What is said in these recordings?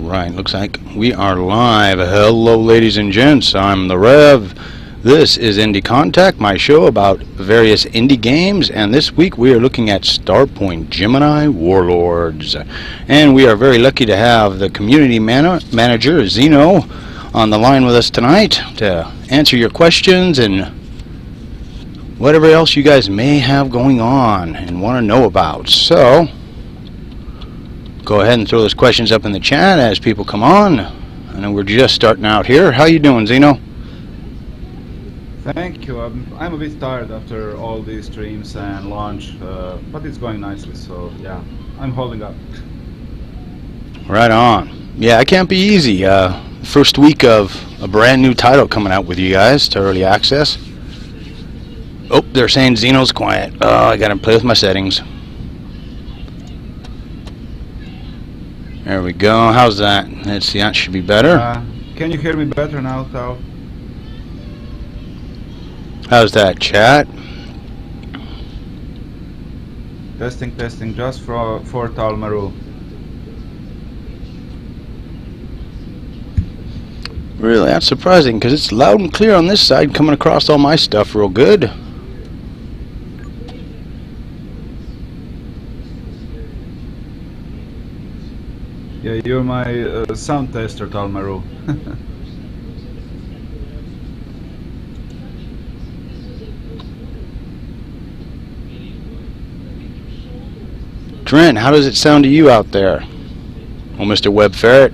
Alright, looks like we are live. Hello ladies and gents, I'm the Rev. This is Indie Contact, my show about various indie games, and this week we are looking at Starpoint Gemini Warlords. And we are very lucky to have the community manager, Zeno, on the line with us tonight to answer your questions and whatever else you guys may have going on and want to know about. So go ahead and throw those questions up in the chat as people come on. I know we're just starting out here. How you doing, Zeno? Thank you. I'm a bit tired after all these streams and launch, but it's going nicely, so yeah, I'm holding up. Right on. Yeah, it can't be easy. First week of a brand new title coming out with you guys to early access. Oh, they're saying Zeno's quiet. Oh, I gotta play with my settings. There we go. How's that? Let's see, that should be better. Can you hear me better now, Tal? How's that, chat? Testing, just for Tal Maru. Really, that's surprising, because it's loud and clear on this side, coming across all my stuff real good. Yeah, you're my sound tester, Tal Maru. Trent, how does it sound to you out there? Oh, Mr. Web Ferret.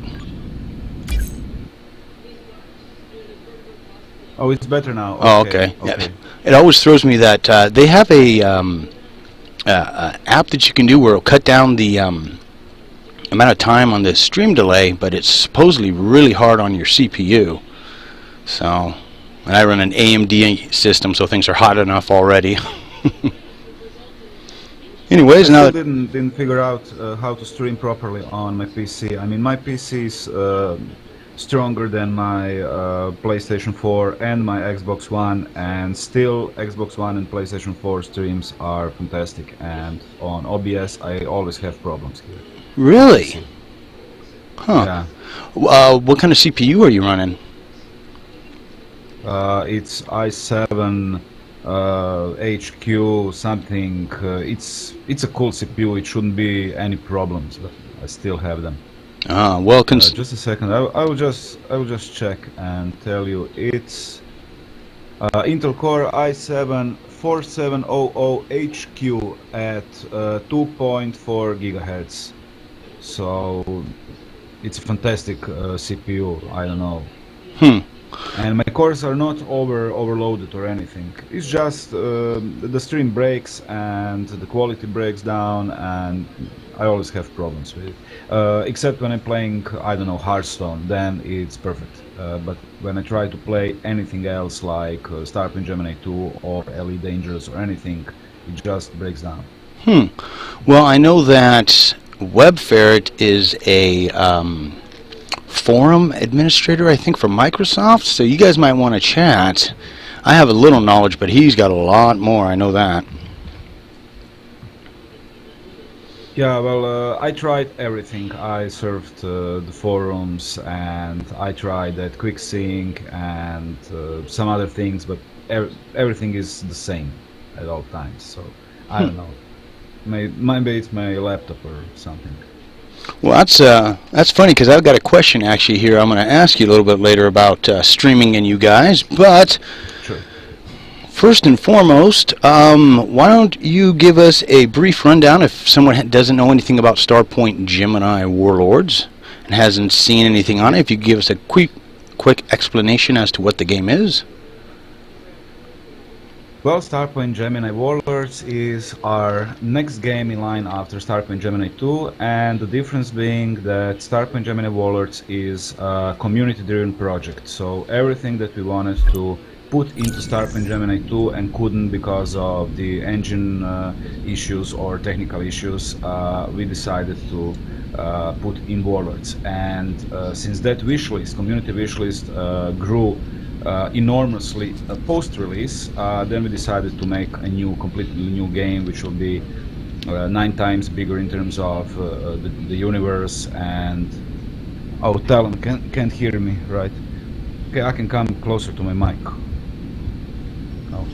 Oh, it's better now. Oh, okay. Yeah. It always throws me that they have a app that you can do where it'll cut down the amount of time on the stream delay, but it's supposedly really hard on your CPU. So, and I run an AMD system, so things are hot enough already. Anyways, now I didn't figure out how to stream properly on my PC. I mean, my PC is stronger than my PlayStation 4 and my Xbox One, and still Xbox One and PlayStation 4 streams are fantastic, and on OBS I always have problems here. Really? Huh. Yeah. What kind of CPU are you running? It's i7 HQ something. It's a cool CPU. It shouldn't be any problems, but I still have them. Well, just a second. I will just check and tell you. It's Intel Core i7 4700HQ at 2.4 gigahertz. So it's a fantastic CPU. I don't know. And my cores are not overloaded or anything. It's just the stream breaks and the quality breaks down, and I always have problems with it. Except when I'm playing, I don't know, Hearthstone, then it's perfect. But when I try to play anything else like Starpoint Gemini 2 or Elite Dangerous or anything, it just breaks down. Well, I know that WebFerret is a forum administrator, I think, for Microsoft, so you guys might want to chat. I have a little knowledge, but he's got a lot more, I know that. Yeah, well, I tried everything. I surfed the forums, and I tried that QuickSync and some other things, but everything is the same at all times, so I don't know. Maybe it's my laptop or something. Well, that's funny, because I've got a question actually here I'm going to ask you a little bit later about streaming and you guys, but sure. First and foremost, why don't you give us a brief rundown if someone doesn't know anything about Starpoint Gemini Warlords and hasn't seen anything on it, if you could give us a quick explanation as to what the game is. Well, Starpoint Gemini Warlords is our next game in line after Starpoint Gemini 2, and the difference being that Starpoint Gemini Warlords is a community-driven project, so everything that we wanted to put into Starpoint Gemini 2 and couldn't because of the engine issues or technical issues, we decided to put in Warlords. And since that wishlist, community wishlist, grew enormously post-release, then we decided to make a completely new game, which will be 9 times bigger in terms of the universe and Oh, Talon can't hear me, right? Okay, I can come closer to my mic. No.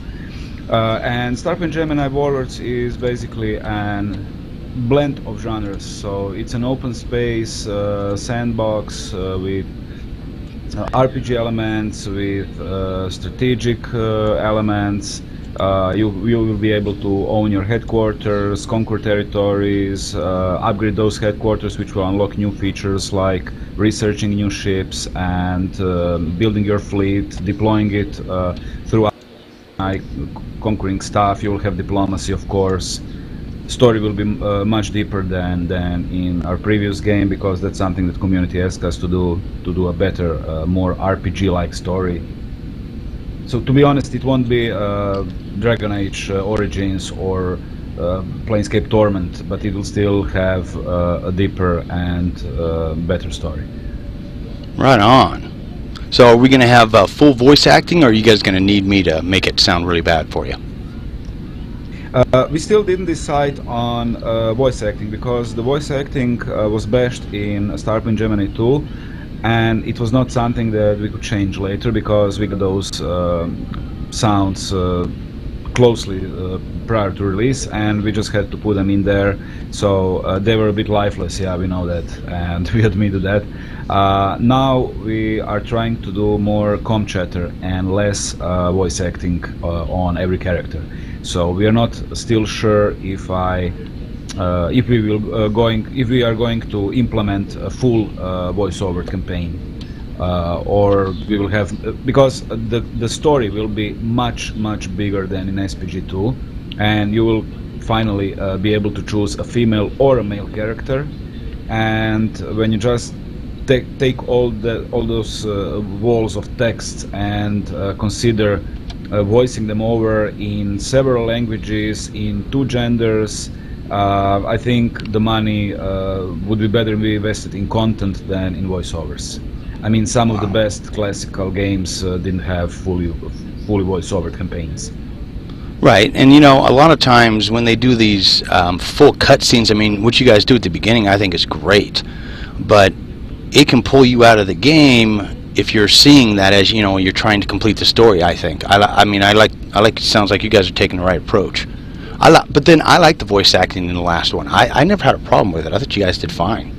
And Starpoint Gemini Warlords is basically an blend of genres. So it's an open space sandbox with RPG elements, with strategic elements. You will be able to own your headquarters, conquer territories, upgrade those headquarters, which will unlock new features like researching new ships and building your fleet, deploying it through conquering stuff. You will have diplomacy, of course. Story will be much deeper than in our previous game, because that's something that community asked us to do a better, more RPG-like story. So to be honest, it won't be Dragon Age Origins or Planescape Torment, but it will still have a deeper and better story. Right on. So are we going to have full voice acting, or are you guys going to need me to make it sound really bad for you? We still didn't decide on voice acting, because the voice acting was bashed in Starpoint Gemini 2, and it was not something that we could change later, because we got those sounds closely prior to release, and we just had to put them in there. So they were a bit lifeless, yeah, we know that, and we admitted that. Now we are trying to do more comm chatter and less voice acting on every character. So we are not still sure if if we are going to implement a full voiceover campaign, or we will have, because the story will be much bigger than in SPG2, and you will finally be able to choose a female or a male character. And when you just take all those walls of text and consider voicing them over in several languages, in 2 genders, I think the money would be better invested in content than in voiceovers. I mean, some of the best classical games didn't have fully voiceover campaigns. Right, and you know, a lot of times when they do these full cutscenes, I mean, what you guys do at the beginning I think is great, but it can pull you out of the game if you're seeing that as, you know, you're trying to complete the story. I think I mean I like it sounds like you guys are taking the right approach. But then I like the voice acting in the last one. I never had a problem with it. I thought you guys did fine.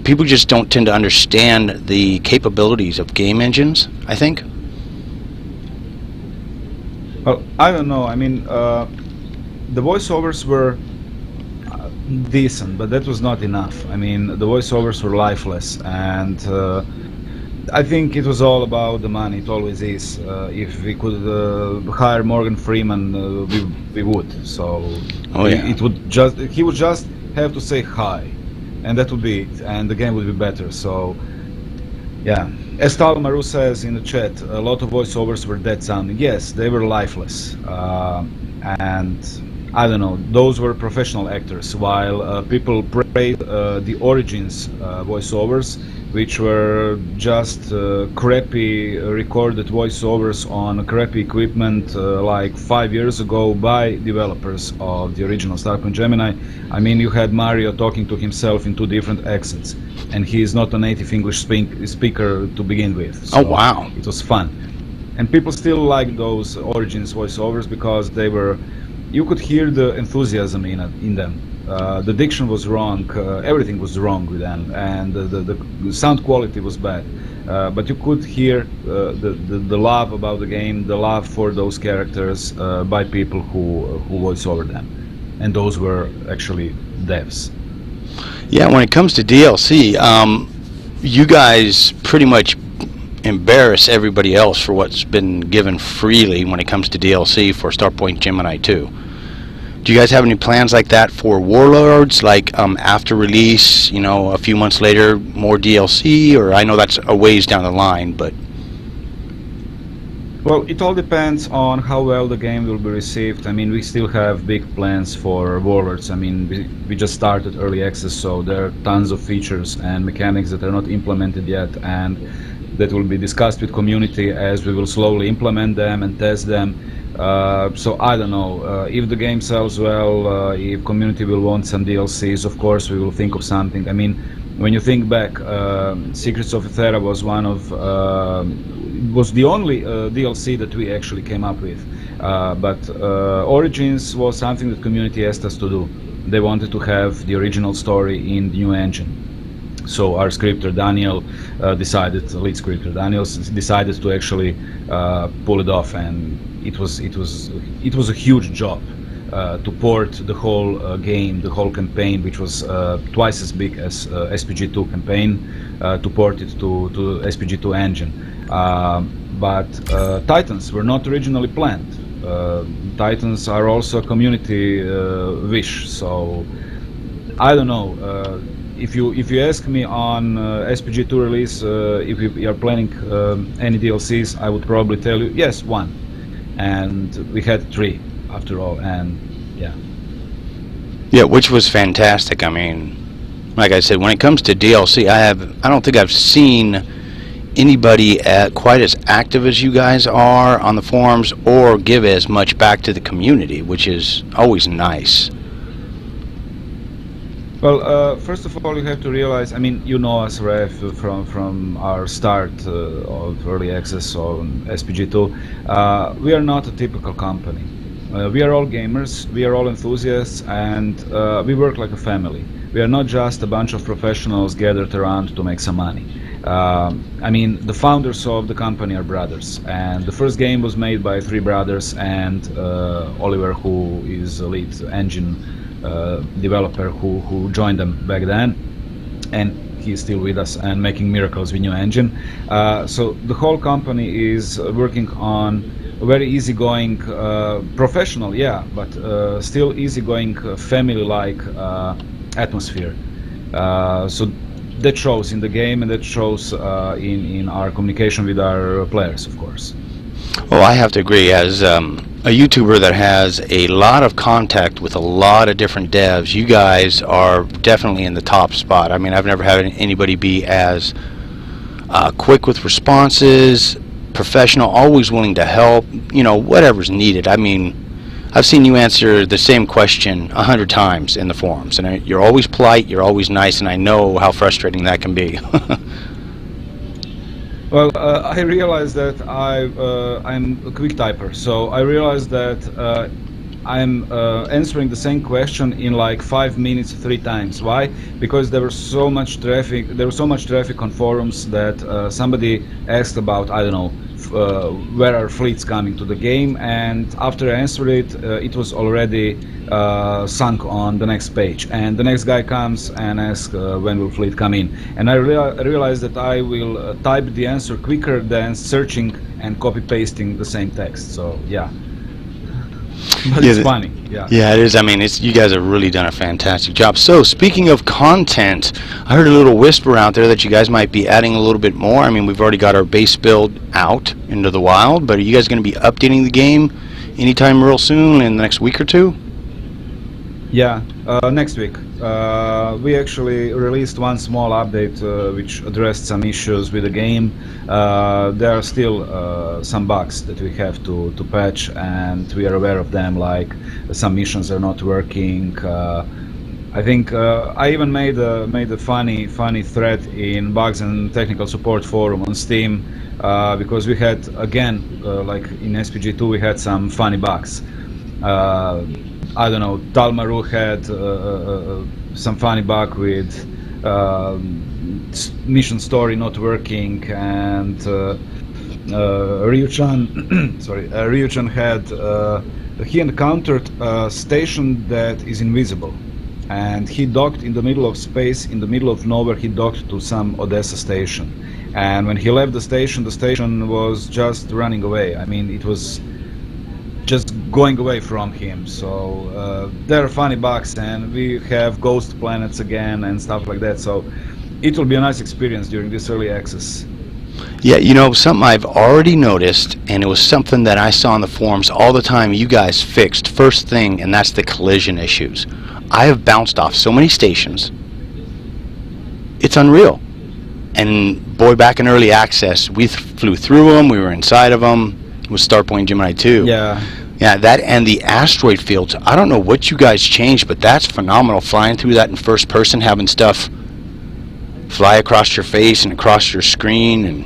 People just don't tend to understand the capabilities of game engines, I think. Well, I don't know. I mean, the voiceovers were decent, but that was not enough. I mean, the voiceovers were lifeless, and I think it was all about the money. It always is. If we could hire Morgan Freeman, we would. So he would just have to say hi, and that would be it, and the game would be better. So yeah, as Talmaru says in the chat, a lot of voiceovers were dead sounding. Yes, they were lifeless, and I don't know, those were professional actors, while people praised the Origins voiceovers, which were just crappy recorded voiceovers on crappy equipment like 5 years ago by developers of the original Starpoint Gemini. I mean, you had Mario talking to himself in 2 different accents, and he is not a native English speaker to begin with. So oh wow, it was fun. And people still like those Origins voiceovers because they were, you could hear the enthusiasm in them. The diction was wrong, everything was wrong with them, and the sound quality was bad. But you could hear the love about the game, the love for those characters by people who voice over them. And those were actually devs. Yeah, when it comes to DLC, you guys pretty much embarrass everybody else for what's been given freely when it comes to DLC for Starpoint Gemini 2. Do you guys have any plans like that for Warlords, like after release, you know, a few months later, more DLC? Or I know that's a ways down the line, but... Well, it all depends on how well the game will be received. I mean, we still have big plans for Warlords. I mean, we just started early access, so there are tons of features and mechanics that are not implemented yet, and that will be discussed with community as we will slowly implement them and test them. So I don't know, if the game sells well, if community will want some DLCs, of course we will think of something. I mean, When you think back, Secrets of Ethera was one of was the only DLC that we actually came up with. But Origins was something that community asked us to do. They wanted to have the original story in the new engine. So our scripter Daniel lead scripter Daniel decided to actually pull it off, and it was a huge job to port the whole game, the whole campaign, which was twice as big as SPG2 campaign, to port it to SPG2 engine. But Titans were not originally planned. Titans are also a community wish, so I don't know. If you ask me on SPG2 release if we are planning any DLCs, I would probably tell you yes, one, and we had 3 after all, and Yeah, which was fantastic. I mean, like I said, when it comes to DLC, I don't think I've seen anybody quite as active as you guys are on the forums or give as much back to the community, which is always nice. Well, first of all, you have to realize, I mean, you know us, Rev, from our start of early access on SPG2. We are not a typical company. We are all gamers, we are all enthusiasts, and we work like a family. We are not just a bunch of professionals gathered around to make some money. I mean, the founders of the company are brothers, and the first game was made by 3 brothers, and Oliver, who is a lead engine developer who joined them back then, and he's still with us and making miracles with new engine. So the whole company is working on a very easygoing, professional, but still easygoing, family-like atmosphere. So that shows in the game, and that shows in our communication with our players, of course. Well, I have to agree. As a YouTuber that has a lot of contact with a lot of different devs, you guys are definitely in the top spot. I mean, I've never had anybody be as quick with responses, professional, always willing to help, you know, whatever's needed. I mean, I've seen you answer the same question 100 times in the forums, and you're always polite, you're always nice, and I know how frustrating that can be. Well, I realized that I'm a quick typer, so I realized that I'm answering the same question in like 5 minutes 3 times. Why? Because there was so much traffic. There was so much traffic on forums that somebody asked about, I don't know, where are fleets coming to the game, and after I answered it, it was already sunk on the next page, and the next guy comes and asks when will fleet come in, and I realized that I will type the answer quicker than searching and copy pasting the same text. So yeah. But it's funny, yeah. Yeah, it is. I mean, you guys have really done a fantastic job. So, speaking of content, I heard a little whisper out there that you guys might be adding a little bit more. I mean, we've already got our base build out into the wild, but are you guys going to be updating the game anytime real soon, in the next week or 2? Yeah, next week. We actually released one small update which addressed some issues with the game. There are still some bugs that we have to patch, and we are aware of them, like some missions are not working. I think I even made a funny thread in Bugs and Technical Support forum on Steam, because we had, again, like in SPG2, we had some funny bugs. I don't know, Talmaru had some funny bug with mission story not working, and Ryuchan Ryuchan had he encountered a station that is invisible, and he docked in the middle of space, in the middle of nowhere. He docked to some Odessa station, and when he left the station was just running away. I mean, it was just going away from him. So there are funny bugs, and we have ghost planets again and stuff like that, so it will be a nice experience during this early access. Yeah, you know, something I've already noticed, and it was something that I saw in the forums all the time, you guys fixed first thing, and that's the collision issues. I have bounced off so many stations, it's unreal. And boy, back in early access, we flew through them, we were inside of them with Starpoint Gemini 2. Yeah, that and the asteroid fields. I don't know what you guys changed, but that's phenomenal, flying through that in first person, having stuff fly across your face and across your screen, and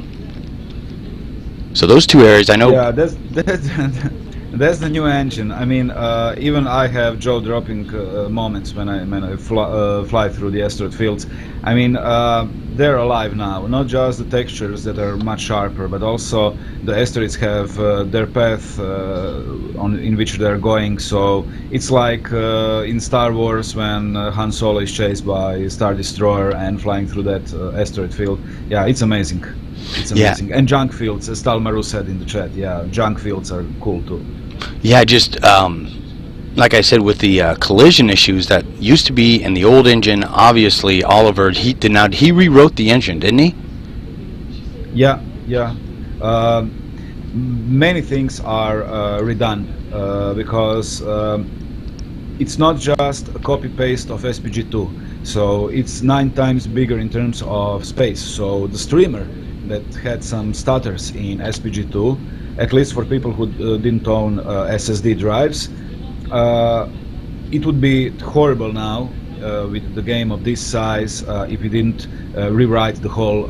so those two areas I know. Yeah, that's the new engine. I mean, even I have jaw-dropping moments when I fly through the asteroid fields. I mean, they're alive now. Not just the textures that are much sharper, but also the asteroids have their path in which they're going. So it's like in Star Wars when Han Solo is chased by Star Destroyer and flying through that asteroid field. Yeah, it's amazing. It's amazing. Yeah. And junk fields, as Talmaru said in the chat. Yeah, junk fields are cool too. Yeah, just like I said, with the collision issues that used to be in the old engine, obviously Oliver, he rewrote the engine, didn't he? Yeah. Many things are redone because it's not just a copy-paste of SPG2. So it's 9 times bigger in terms of space. So the streamer that had some stutters in SPG2, at least for people who didn't own SSD drives, it would be horrible now with the game of this size if we didn't rewrite the whole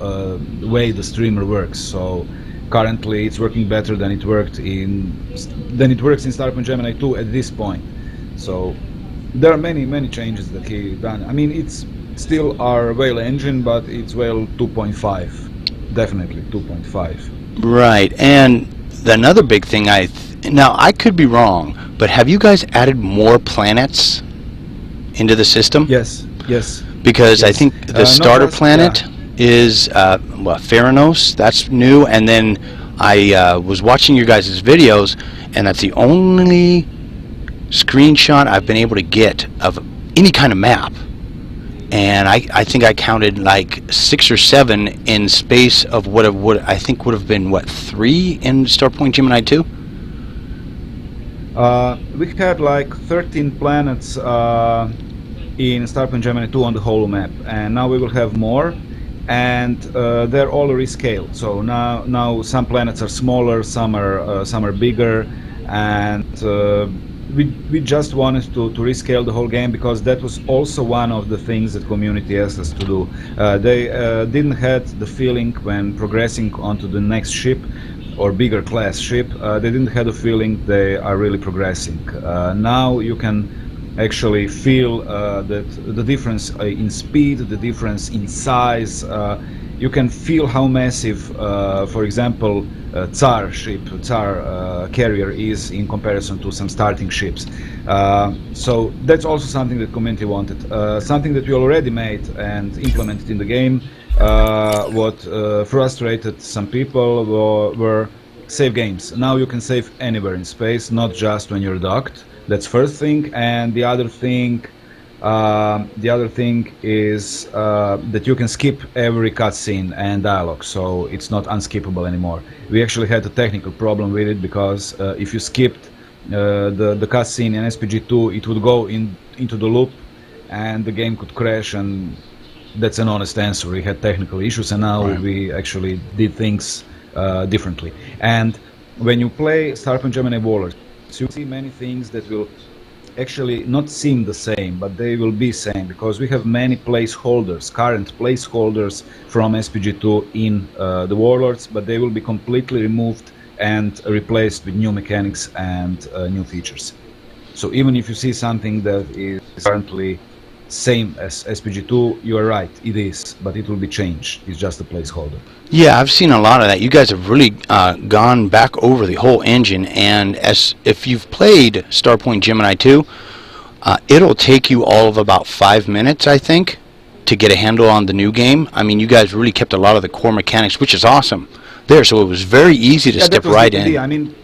way the streamer works. So currently it's working better than it works in Starpoint Gemini 2 at this point. So there are many changes that he done. I mean, it's still our Whale engine, but it's Whale 2.5. Definitely 2.5. Right, and another big thing now I could be wrong, but have you guys added more planets into the system? Yes. Because I think the starter planet is Theranos. That's new, and then I was watching your guys' videos, and that's the only screenshot I've been able to get of any kind of map. And I think I counted like 6 or 7 in space of what I think would have been 3 in Starpoint Gemini 2. We had like 13 planets in Starpoint Gemini 2 on the whole map, and now we will have more, and they're all rescaled. So now some planets are smaller, some are bigger, and we just wanted to rescale the whole game because that was also one of the things that community asked us to do. They didn't have the feeling when progressing onto the next ship or bigger class ship, they didn't have the feeling they are really progressing. Now you can actually feel that the difference in speed, the difference in size. You can feel how massive, for example, Tsar carrier is in comparison to some starting ships. So that's also something that community wanted. Something that we already made and implemented in the game. What frustrated some people were save games. Now you can save anywhere in space, not just when you're docked. That's first thing, and the other thing is that you can skip every cutscene and dialogue, so it's not unskippable anymore. We actually had a technical problem with it because if you skipped the cutscene in SPG2, it would go into the loop, and the game could crash. And that's an honest answer. We had technical issues, and now we actually did things differently. And when you play Starpoint Gemini Warlords, you see many things that will actually not seem the same, but they will be same because we have many placeholders, current placeholders from SPG2 in the Warlords, but they will be completely removed and replaced with new mechanics and new features. So even if you see something that is currently same as SPG2, you are right, it is, but it will be changed. It's just a placeholder. Yeah, I've seen a lot of that. You guys have really gone back over the whole engine, and if you've played Starpoint Gemini 2, it'll take you all of about 5 minutes, I think, to get a handle on the new game. I mean, you guys really kept a lot of the core mechanics, which is awesome there, so it was very easy to step right in. I mean,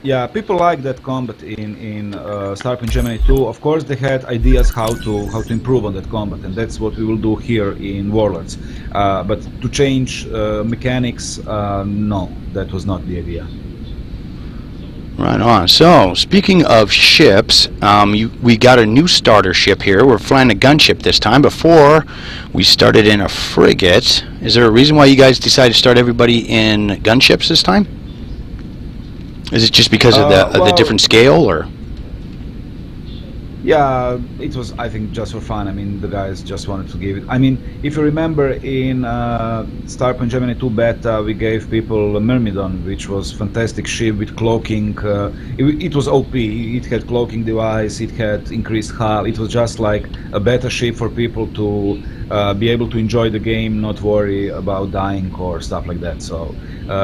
yeah, people like that combat in Starpoint Gemini 2. Of course, they had ideas how to improve on that combat, and that's what we will do here in Warlords. But to change mechanics, no, that was not the idea. Right on. So, speaking of ships, we got a new starter ship here. We're flying a gunship this time. Before, we started in a frigate. Is there a reason why you guys decided to start everybody in gunships this time? Is it just because of the different scale, or? Yeah, it was, I think, just for fun. I mean, the guys just wanted to give it. I mean, if you remember in Starpoint Gemini 2 beta, we gave people a Myrmidon, which was fantastic ship with cloaking. It was OP. It had cloaking device. It had increased hull. It was just like a beta ship for people to be able to enjoy the game, not worry about dying or stuff like that. So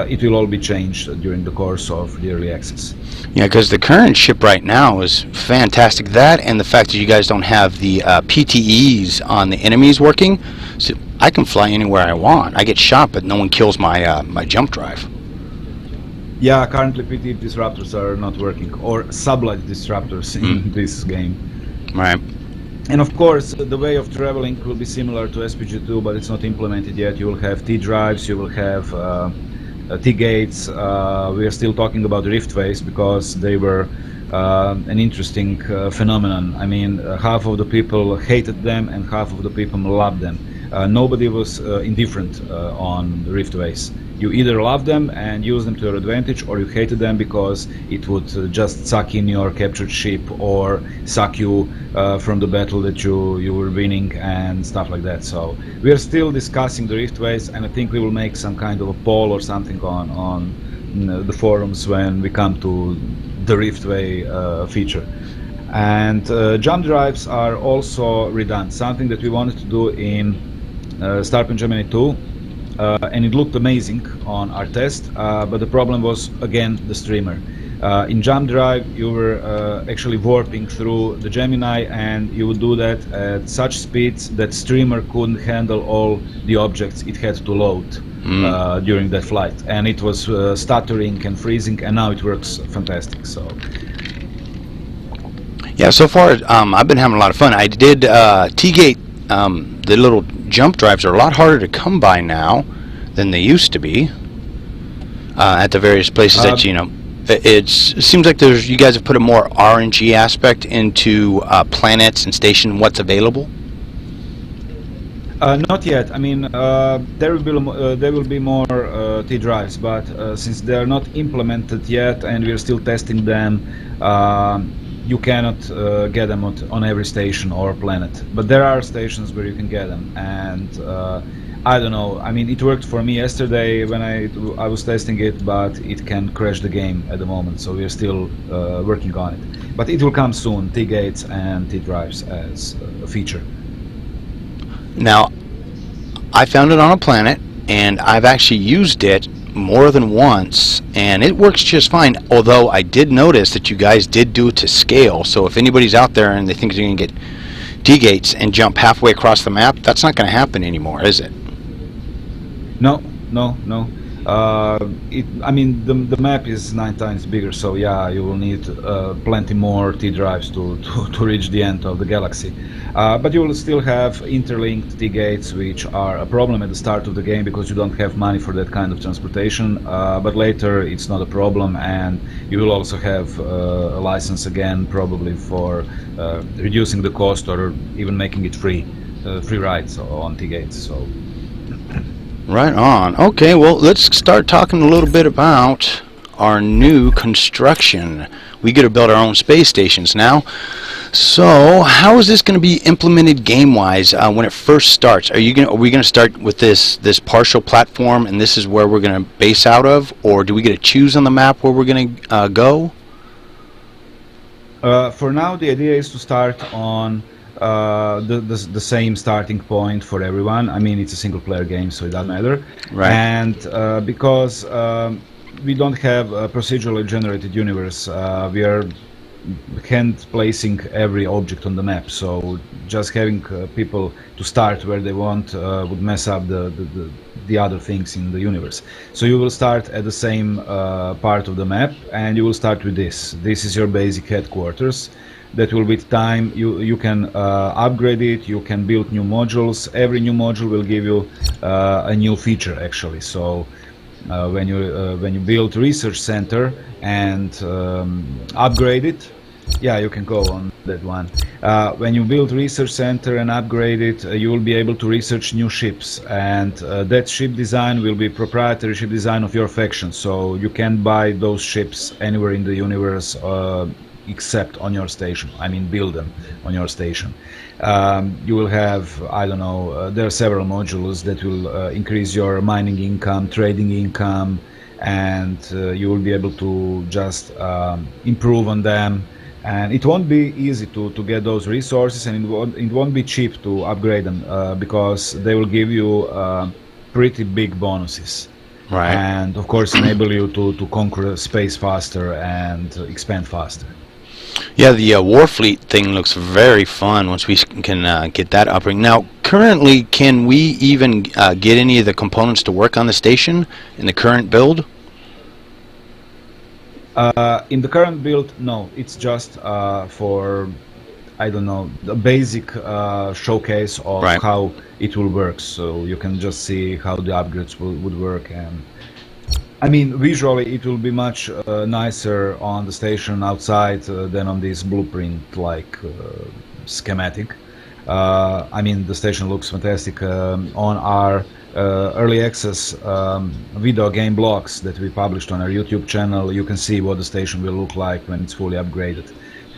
it will all be changed during the course of the early access. Yeah, because the current ship right now is fantastic. That and the fact that you guys don't have the PTEs on the enemies working, so I can fly anywhere I want. I get shot, but no one kills my my jump drive. Yeah, currently PT disruptors are not working, or sublight disruptors in this game. Right. And of course, the way of traveling will be similar to SPG2, but it's not implemented yet. You will have T drives, you will have T-gates. We are still talking about riftways because they were an interesting phenomenon. I mean, half of the people hated them and half of the people loved them. Nobody was indifferent on the riftways. You either loved them and used them to your advantage, or you hated them because it would just suck in your captured ship or suck you from the battle that you were winning and stuff like that. So we are still discussing the riftways, and I think we will make some kind of a poll or something on the forums when we come to the riftway feature. And jump drives are also redone, something that we wanted to do in Starpoint Gemini 2. And it looked amazing on our test, but the problem was, again, the streamer. In Jump Drive, you were actually warping through the Gemini, and you would do that at such speeds that streamer couldn't handle all the objects it had to load during that flight. And it was stuttering and freezing, and now it works fantastic. So. Yeah, so far I've been having a lot of fun. I did T-gate, the little jump drives are a lot harder to come by now than they used to be at the various places that you know. It seems like you guys have put a more RNG aspect into planets and station what's available. Not yet. I mean, there will be more T drives, but since they are not implemented yet and we are still testing them, you cannot get them on every station or planet. But there are stations where you can get them, and I don't know. I mean, it worked for me yesterday when I was testing it, but it can crash the game at the moment. So we are still working on it. But it will come soon. T gates and T drives as a feature. Now, I found it on a planet, and I've actually used it more than once, and it works just fine. Although I did notice that you guys did do it to scale, so if anybody's out there and they think they're going to get T-gates and jump halfway across the map, that's not going to happen anymore, is it? No. I mean, the map is 9 times bigger, so yeah, you will need plenty more T drives to reach the end of the galaxy. But you will still have interlinked T gates, which are a problem at the start of the game because you don't have money for that kind of transportation. But later it's not a problem, and you will also have a license again, probably for reducing the cost or even making it free rides on T gates. So. Right on. Okay, well, let's start talking a little bit about our new construction. We get to build our own space stations now. So, how is this going to be implemented game-wise when it first starts? Are we going to start with this partial platform, and this is where we're going to base out of, or do we get to choose on the map where we're going to go? For now, the idea is to start on the same starting point for everyone. I mean, it's a single-player game, so it doesn't matter. Right. And because we don't have a procedurally generated universe, we are hand placing every object on the map. So just having people to start where they want would mess up the other things in the universe. So you will start at the same part of the map, and you will start with this. This is your basic headquarters. That will, with time, you can upgrade it, you can build new modules. Every new module will give you a new feature, actually. So when you build research center and upgrade it, yeah, you can go on that one. When you build research center and upgrade it, you will be able to research new ships, and that ship design will be proprietary ship design of your faction. So you can buy those ships anywhere in the universe except on your station. I mean, build them on your station. You will have, I don't know, there are several modules that will increase your mining income, trading income, and you will be able to just improve on them. And it won't be easy to get those resources, and it won't be cheap to upgrade them because they will give you pretty big bonuses. Right. And of course enable you to conquer space faster and expand faster. Yeah, the Warfleet thing looks very fun once we can get that upping. Now, currently, can we even get any of the components to work on the station in the current build? In the current build, no. It's just for, I don't know, the basic showcase of Right. how it will work. So you can just see how the upgrades would work. And I mean, visually, it will be much nicer on the station outside than on this blueprint-like schematic. I mean, the station looks fantastic. On our early access video game blogs that we published on our YouTube channel, you can see what the station will look like when it's fully upgraded.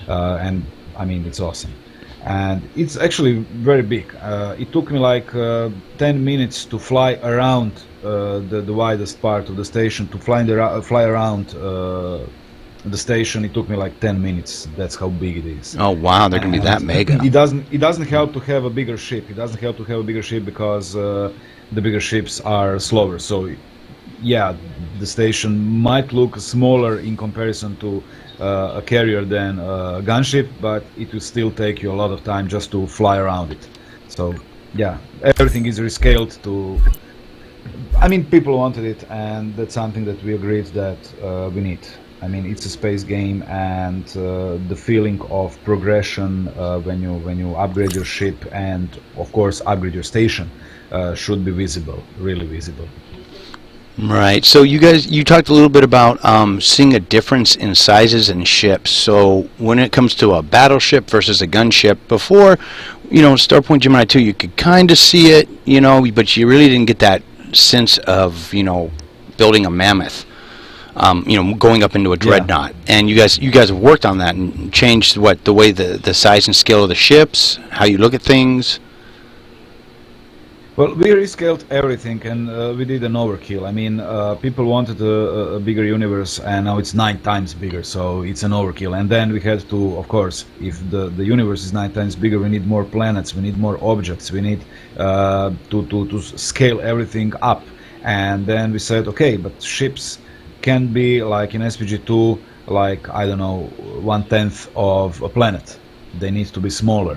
And I mean, it's awesome. And it's actually very big. It took me like 10 minutes to fly around the widest part of the station, to fly around the station. It took me like 10 minutes. That's how big it is. Oh wow, they're gonna be that mega. It doesn't help to have a bigger ship. It doesn't help to have a bigger ship because the bigger ships are slower. So yeah, the station might look smaller in comparison to a carrier than a gunship, but it will still take you a lot of time just to fly around it. So yeah, everything is rescaled to, I mean, people wanted it, and that's something that we agreed that we need. I mean, it's a space game, and the feeling of progression when you upgrade your ship and of course upgrade your station should be visible, really visible. Right. So you talked a little bit about seeing a difference in sizes and ships. So when it comes to a battleship versus a gunship, before, Starpoint Gemini 2, you could kind of see it, but you really didn't get that sense of, building a mammoth, going up into a dreadnought. Yeah. And you guys have worked on that and changed the way the size and scale of the ships, how you look at things. Well, we rescaled everything, and we did an overkill. I mean, people wanted a bigger universe, and now it's 9 times bigger, so it's an overkill. And then we had to, of course, if the universe is 9 times bigger, we need more planets, we need more objects, we need to scale everything up. And then we said, okay, but ships can be, like in SPG2, like, I don't know, 1/10 of a planet. They need to be smaller.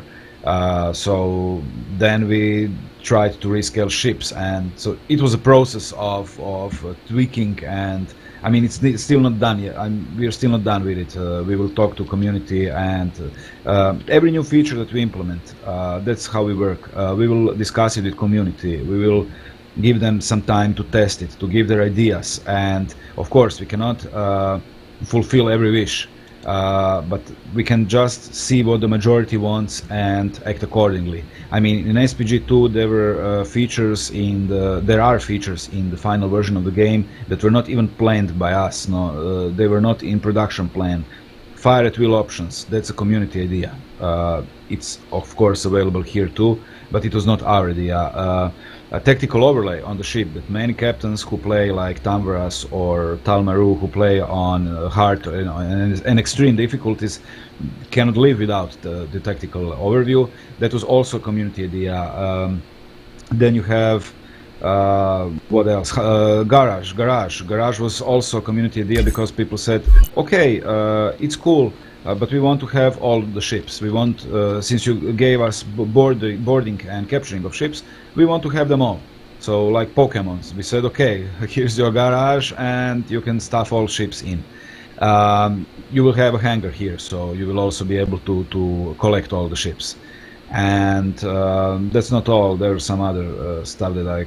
So then we tried to rescale ships, and so it was a process of tweaking, and I mean, it's still not done yet. We are still not done with it. We will talk to community, and every new feature that we implement, that's how we work. We will discuss it with community. We will give them some time to test it, to give their ideas, and of course we cannot fulfill every wish. But we can just see what the majority wants and act accordingly. I mean, in SPG2 there were there are features in the final version of the game that were not even planned by us. No, they were not in production plan. Fire at will options, that's a community idea. It's of course available here too, but it was not our idea. A tactical overlay on the ship that many captains who play like Tamvaras or Talmaru, who play on hard and extreme difficulties, cannot live without the tactical overview. That was also a community idea. Then you have what else? Garage was also a community idea because people said, okay, it's cool, but we want to have all the ships. We want, since you gave us boarding and capturing of ships, we want to have them all. So like Pokemons, we said, okay, here's your garage and you can stuff all ships in. You will have a hangar here, so you will also be able to collect all the ships. And that's not all. There's some other stuff that I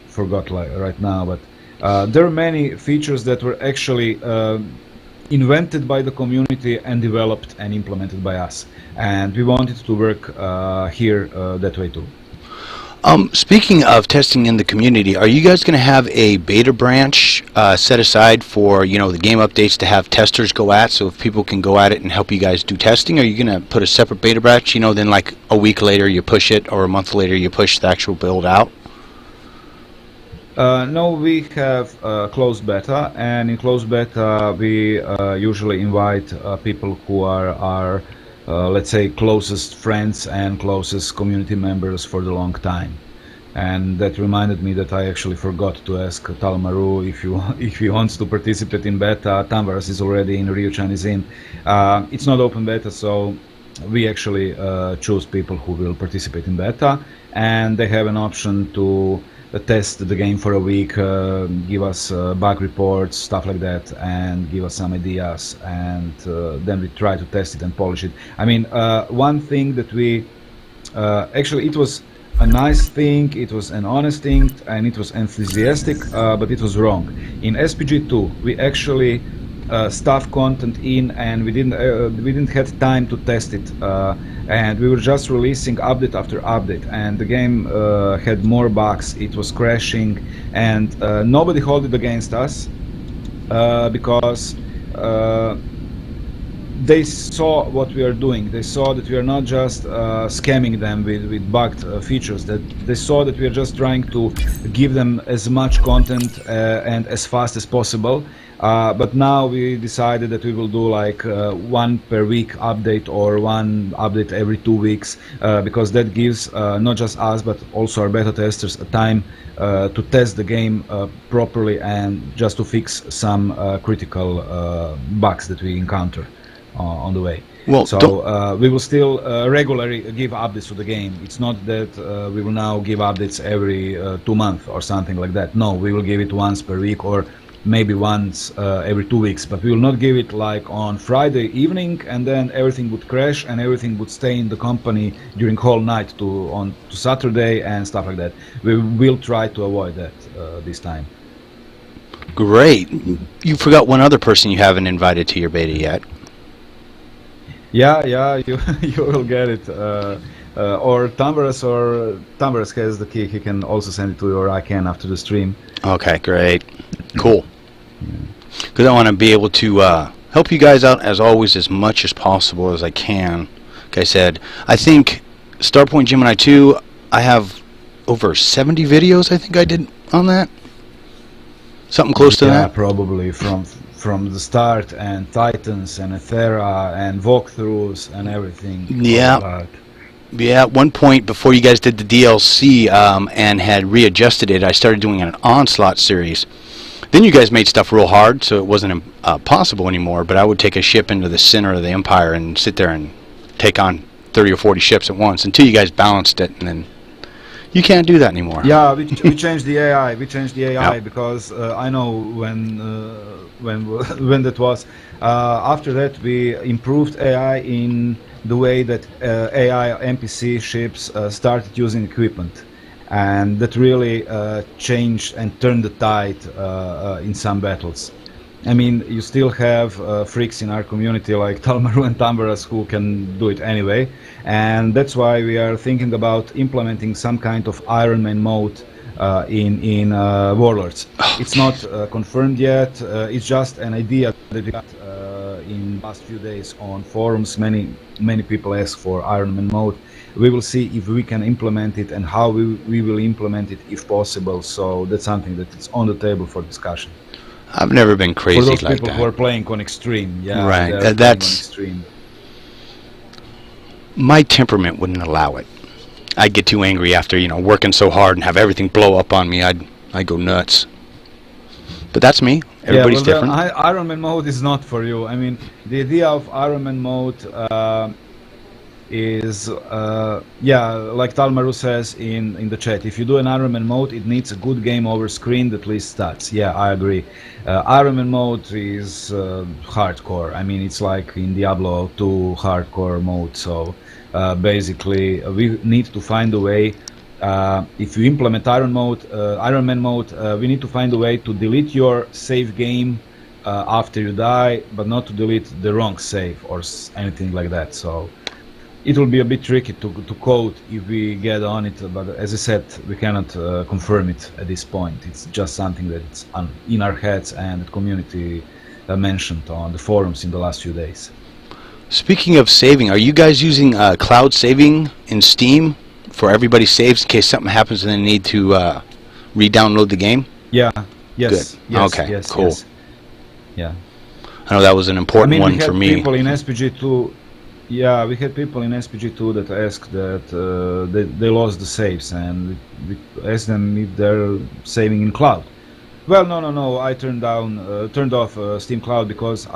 forgot right now, but there are many features that were actually invented by the community and developed and implemented by us, and we wanted to work here that way too. Speaking of testing in the community, are you guys going to have a beta branch set aside for, the game updates to have testers go at, so if people can go at it and help you guys do testing? Are you going to put a separate beta branch, then like a week later you push it, or a month later you push the actual build out? No, we have closed beta, and in closed beta we usually invite people who are our, let's say, closest friends and closest community members for the long time. And that reminded me that I actually forgot to ask Talmaru if he wants to participate in beta. Tamvaras is already in, Ryuchan is in. It's not open beta, so we actually choose people who will participate in beta, and they have an option to test the game for a week, give us bug reports, stuff like that, and give us some ideas, and then we try to test it and polish it. I mean, one thing that we actually, it was a nice thing, it was an honest thing, and it was enthusiastic, but it was wrong. In SPG2 we actually stuff content in, and we didn't have time to test it, and we were just releasing update after update, and the game had more bugs, it was crashing, and nobody held it against us because they saw what we are doing. They saw that we are not just scamming them with bugged features, that they saw that we are just trying to give them as much content and as fast as possible. But now we decided that we will do like one per week update, or one update every 2 weeks, because that gives not just us but also our beta testers a time to test the game properly, and just to fix some critical bugs that we encounter on the way. Well, so we will still regularly give updates to the game. It's not that we will now give updates every 2 months or something like that. No, we will give it once per week, or maybe once every 2 weeks, but we will not give it like on Friday evening, and then everything would crash and everything would stay in the company during whole night to Saturday and stuff like that. We will try to avoid that this time. Great. You forgot one other person you haven't invited to your beta yet. Yeah, you will get it. Or Tamvaras has the key. He can also send it to you, or I can after the stream. Okay, great. Cool. Because I want to be able to help you guys out as always, as much as possible as I can. Like I said, I think Starpoint Gemini 2, I have over 70 videos I think I did on that. Something close to that? Yeah, probably from the start, and Titans and Ethera and walkthroughs and everything. Yeah. Yeah, at one point before you guys did the DLC and had readjusted it, I started doing an Onslaught series. Then you guys made stuff real hard, so it wasn't possible anymore, but I would take a ship into the center of the Empire and sit there and take on 30 or 40 ships at once until you guys balanced it, and then you can't do that anymore. Yeah, we changed the AI. We changed the AI Yep. because I know when that was. After that, we improved AI in the way that AI NPC ships started using equipment, and that really changed and turned the tide in some battles. I mean, you still have freaks in our community like Talmaru and Tamvaras who can do it anyway, and that's why we are thinking about implementing some kind of Ironman mode in Warlords. It's not confirmed yet. It's just an idea that we got in the last few days on forums. Many people ask for Ironman mode. We will see if we can implement it and how we will implement it if possible. So that's something that is on the table for discussion. I've never been crazy for those like people that. who are playing on extreme, yeah, Right, they're playing that's- on extreme. My temperament wouldn't allow it. I'd get too angry after, working so hard and have everything blow up on me. I'd go nuts. But that's me. Everybody's yeah, well, different. Ironman mode is not for you. I mean, the idea of Ironman mode is, like Talmaru says in the chat, if you do an Ironman mode, it needs a good game over screen that least stats. Yeah, I agree. Ironman mode is hardcore. I mean, it's like in Diablo 2 hardcore mode. So basically, we need to find a way. If you implement Ironman mode, we need to find a way to delete your save game after you die, but not to delete the wrong save or anything like that. So it will be a bit tricky to code if we get on it, but as I said, we cannot confirm it at this point. It's just something that's in our heads, and the community mentioned on the forums in the last few days. Speaking of saving, are you guys using cloud saving in Steam for everybody's saves in case something happens and they need to re-download the game? Yeah. Yes. Good. Yes, okay. Yes, cool. Yes. Yeah. I know that was an important one for me. We had people in SPG2. Yeah, we had people in SPG2 that asked that they lost the saves, and we asked them if they're saving in cloud. Well, no. I turned off Steam Cloud because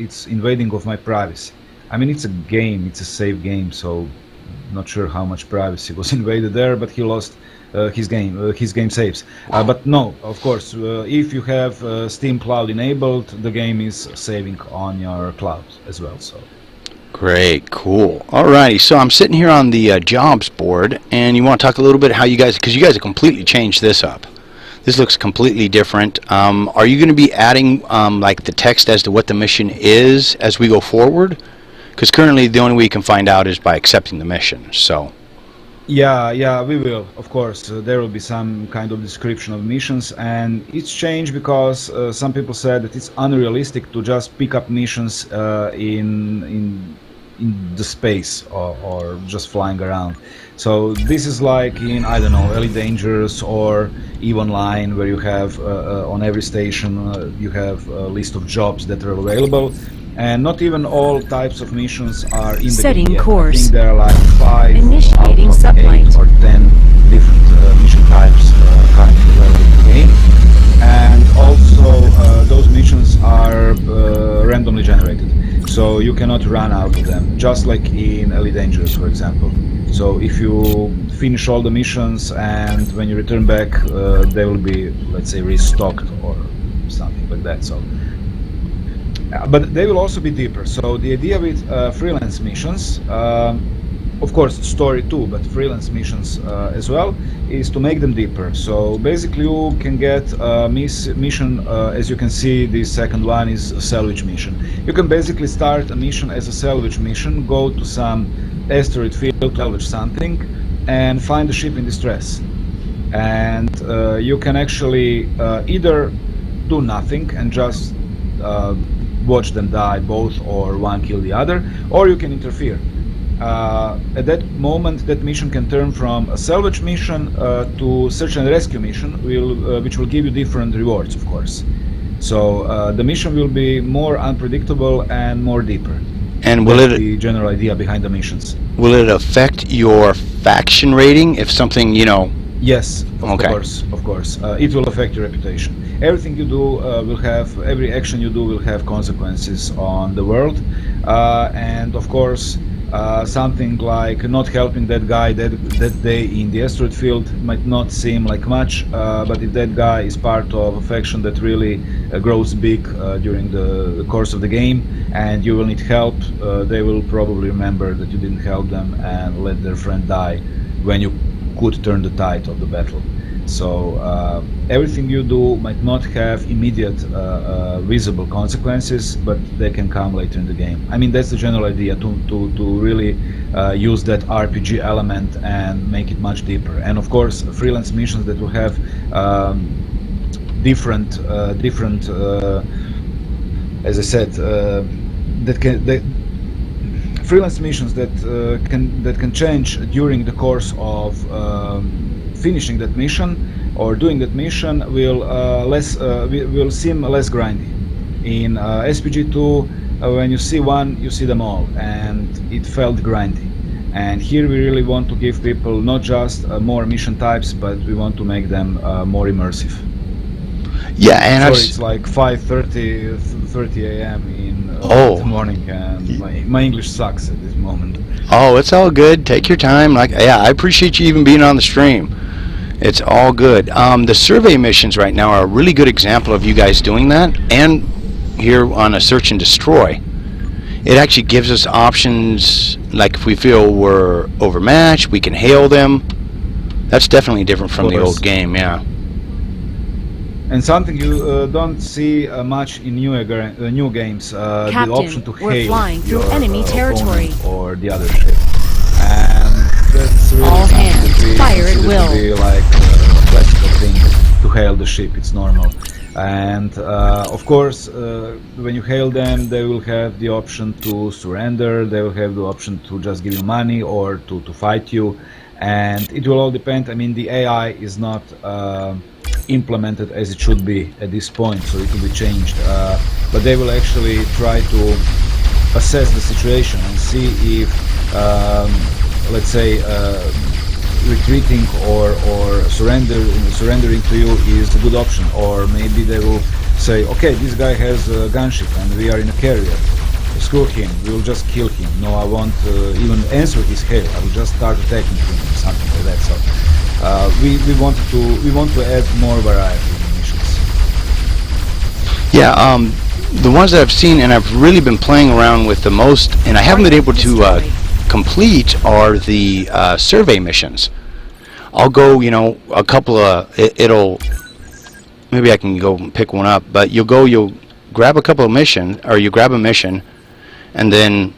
it's invading of my privacy. I mean, it's a game, it's a save game, so not sure how much privacy was invaded there, but he lost his game saves. But no, of course, if you have Steam Cloud enabled, the game is saving on your cloud as well. So. Great, cool. Alrighty, so I'm sitting here on the jobs board, and you want to talk a little bit how you guys, because you guys have completely changed this up. This looks completely different. Are you going to be adding like the text as to what the mission is as we go forward? Because currently the only way you can find out is by accepting the mission. So. Yeah, we will, of course. There will be some kind of description of missions, and it's changed because some people said that it's unrealistic to just pick up missions in the space or just flying around. So this is like in, I don't know, Elite Dangerous or EVE Online, where you have on every station you have a list of jobs that are available, and not even all types of missions are in the Setting game yet. course. I think there are like 5 Initiating out of 8 sublight. or 10 different mission types currently available in the game, and also those missions are randomly generated. So you cannot run out of them, just like in Elite Dangerous, for example. So if you finish all the missions and when you return back, they will be, let's say, restocked or something like that. So, but they will also be deeper. So the idea with freelance missions, of course, story too, but freelance missions as well, is to make them deeper. So basically, you can get a mission. As you can see, the second one is a salvage mission. You can basically start a mission as a salvage mission, go to some asteroid field to salvage something, and find a ship in distress. And you can actually either do nothing and just watch them die, both, or one kill the other, or you can interfere. At that moment, that mission can turn from a salvage mission to search and rescue mission, which will give you different rewards, of course. So the mission will be more unpredictable and more deeper. And will That's it the general idea behind the missions? will it affect your faction rating if something, you know? Yes, of Okay. course. It will affect your reputation. Everything you do will have, every action you do will have consequences on the world, and of course, something like not helping that guy that day in the asteroid field might not seem like much, but if that guy is part of a faction that really grows big during the course of the game, and you will need help, they will probably remember that you didn't help them and let their friend die when you could turn the tide of the battle. So everything you do might not have immediate visible consequences, but they can come later in the game. I mean, that's the general idea, to really use that RPG element and make it much deeper. And of course, freelance missions that will have different, as I said, freelance missions that can change during the course of finishing that mission or doing that mission will seem less grindy. In SPG2, when you see one, you see them all, and it felt grindy. And here we really want to give people not just more mission types, but we want to make them more immersive. Yeah, and Sorry, it's like 5:30 a.m. in the morning, and my English sucks at this moment. Oh, it's all good. Take your time. Like, yeah, I appreciate you even being on the stream. It's all good. The survey missions right now are a really good example of you guys doing that. And here on a search and destroy, it actually gives us options. Like if we feel we're overmatched, we can hail them. That's definitely different from the old game. Yeah. And something you don't see much in new games, the option to hail we're flying through your enemy territory. opponent or the other ship. really All something hands, that we fire at consider will. to be like a classical thing to hail the ship. It's normal. And of course, when you hail them, they will have the option to surrender. They will have the option to just give you money or to fight you. And it will all depend. I mean, the AI is not implemented as it should be at this point, so it will be changed. But they will actually try to assess the situation and see if, let's say, retreating or surrendering to you is a good option. Or maybe they will say, okay, this guy has a gunship and we are in a carrier. Screw him, we will just kill him. No, I won't even answer his hail. I will just start attacking him or something like that. So we want to add more variety in missions. Yeah, the ones that I've seen and I've really been playing around with the most, and I haven't been able to complete, are the survey missions. I'll go, you know, a couple of, it'll, maybe I can go pick one up, but you'll grab a couple of missions, or you grab a mission, and then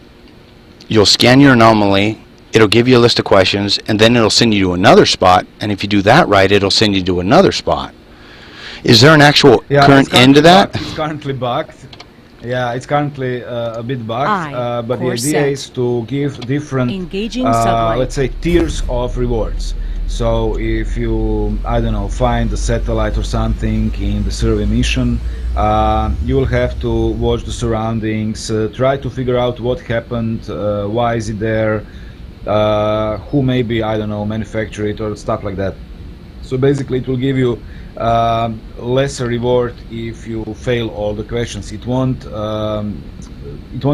you'll scan your anomaly, it'll give you a list of questions, and then it'll send you to another spot, and if you do that right, it'll send you to another spot. Is there an actual current end to that? It's currently bugged. Yeah, it's currently a bit bugged, but the idea is to give different, let's say, tiers of rewards. So if you, I don't know, find a satellite or something in the survey mission, you will have to watch the surroundings, try to figure out what happened, why is it there, who maybe, I don't know, manufactured it or stuff like that. So basically it will give you lesser reward if you fail all the questions. It won't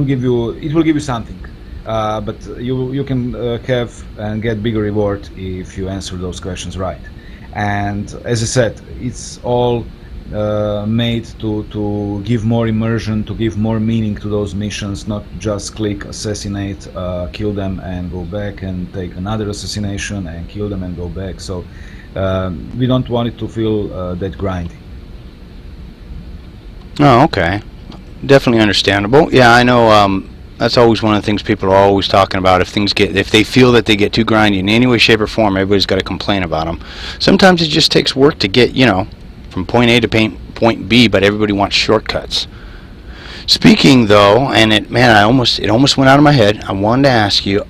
give you, it will give you something, but you can have and get bigger reward if you answer those questions right. And as I said, it's all made to give more immersion, to give more meaning to those missions, not just click assassinate, kill them and go back and take another assassination and kill them and go back. So we don't want it to feel that grindy. Oh, okay. Definitely understandable. Yeah, I know. That's always one of the things people are always talking about. If they feel that they get too grindy in any way, shape, or form, everybody's got to complain about them. Sometimes it just takes work to get, you know, from point A to point B, but everybody wants shortcuts. Speaking though, and it almost went out of my head. I wanted to ask you,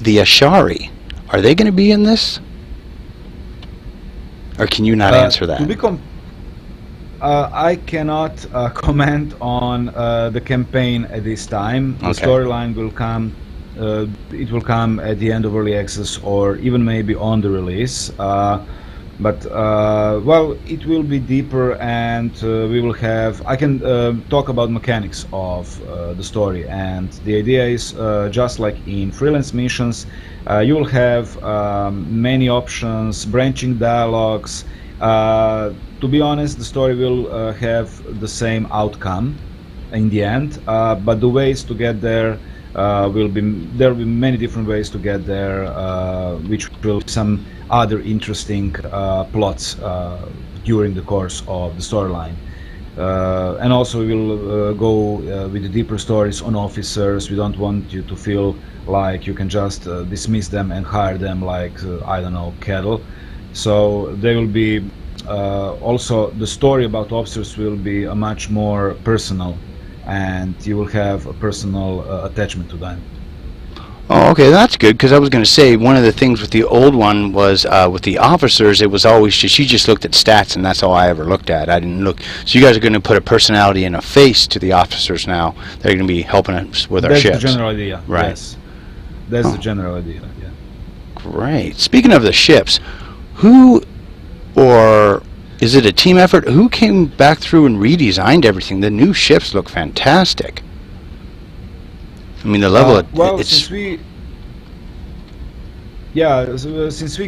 the Ashari, are they going to be in this? Or can you not answer that? I cannot comment on the campaign at this time. The storyline will come. It will come at the end of early access, or even maybe on the release. But well, it will be deeper, and we will have. I can talk about mechanics of the story, and the idea is just like in freelance missions. You will have many options, branching dialogues. To be honest, the story will have the same outcome in the end, but the ways to get there there will be many different ways to get there, which will be some other interesting plots during the course of the storyline. And also we will go with the deeper stories on officers. We don't want you to feel like you can just dismiss them and hire them like, I don't know, cattle. So they will be also, the story about officers will be a much more personal, and you will have a personal attachment to them. Oh, okay, that's good, because I was going to say one of the things with the old one was with the officers, it was always just, you just looked at stats, and that's all I ever looked at. I didn't look. So you guys are going to put a personality and a face to the officers now. They're going to be helping us with our ships. That's the general idea. Right. Yes. That's the general idea. Yeah. Great. Speaking of the ships, who, or is it a team effort? Who came back through and redesigned everything? The new ships look fantastic. I mean, the level well, since we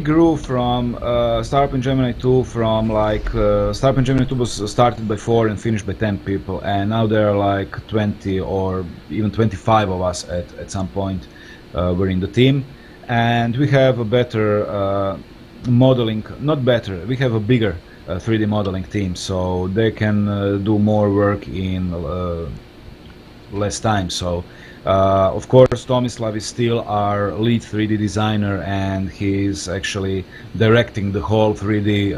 grew from Starpoint Gemini 2 from like Starpoint Gemini 2 was started by 4 and finished by 10 people, and now there are like 20 or even 25 of us at some point. We're in the team, and we have a better modeling, not better, we have a bigger 3D modeling team, so they can do more work in less time. So Of course, Tomislav is still our lead 3D designer, and he's actually directing the whole 3D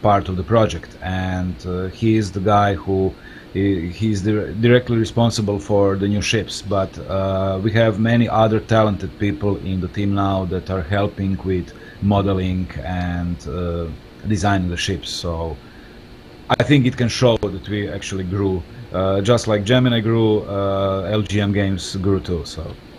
part of the project. And he is the guy who he's directly responsible for the new ships. But we have many other talented people in the team now that are helping with modeling and designing the ships. So I think it can show that we actually grew. Just like Gemini grew, LGM Games grew too. So